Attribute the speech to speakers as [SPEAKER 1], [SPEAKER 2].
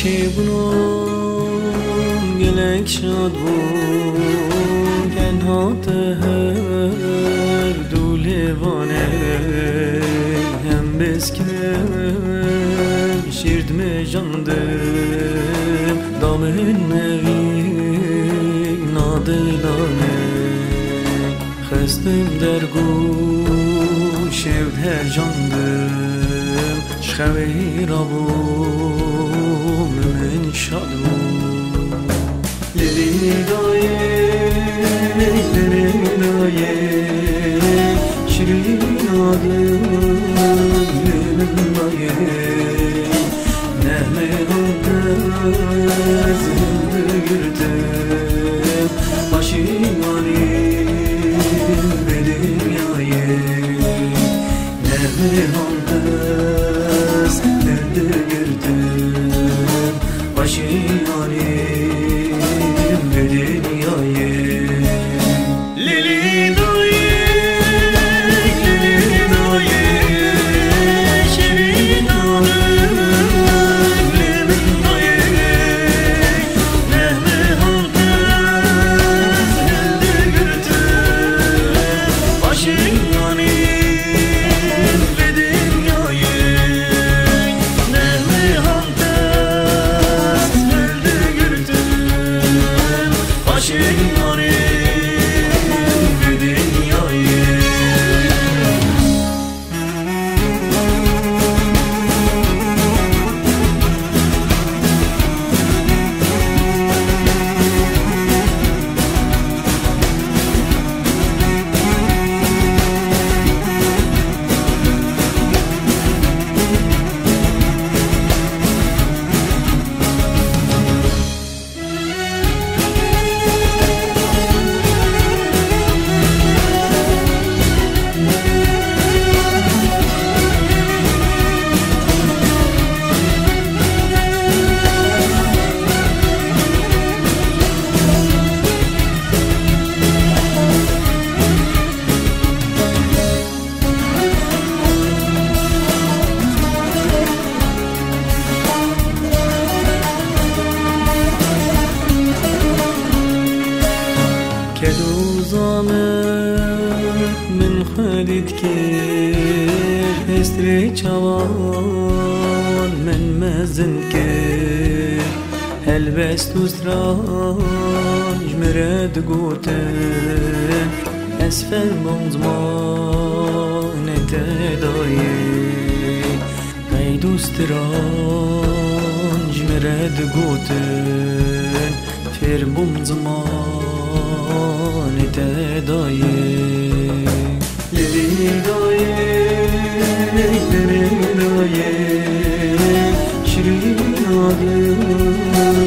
[SPEAKER 1] که بونم گلک شد بون کنهات هر دولیوانه هم بسکم شیرد می جاندم دامن نوی نادلانه خستم در گوش هر جاندم شخوی را بوم من شاد بوم لیلی دایه شیرین آدم من دایه نهمه همتز گردم باشیانی به دنیایه نهمه همتز گردم باشیانی به دنیایه لیلی من خدید که استری چوان من مزن که هلبست استراج مرد گوتن اسفل منزمان تدایی قید استراج مرد گوتن فر منزمان تدایی لیلی دایه شیرین آدم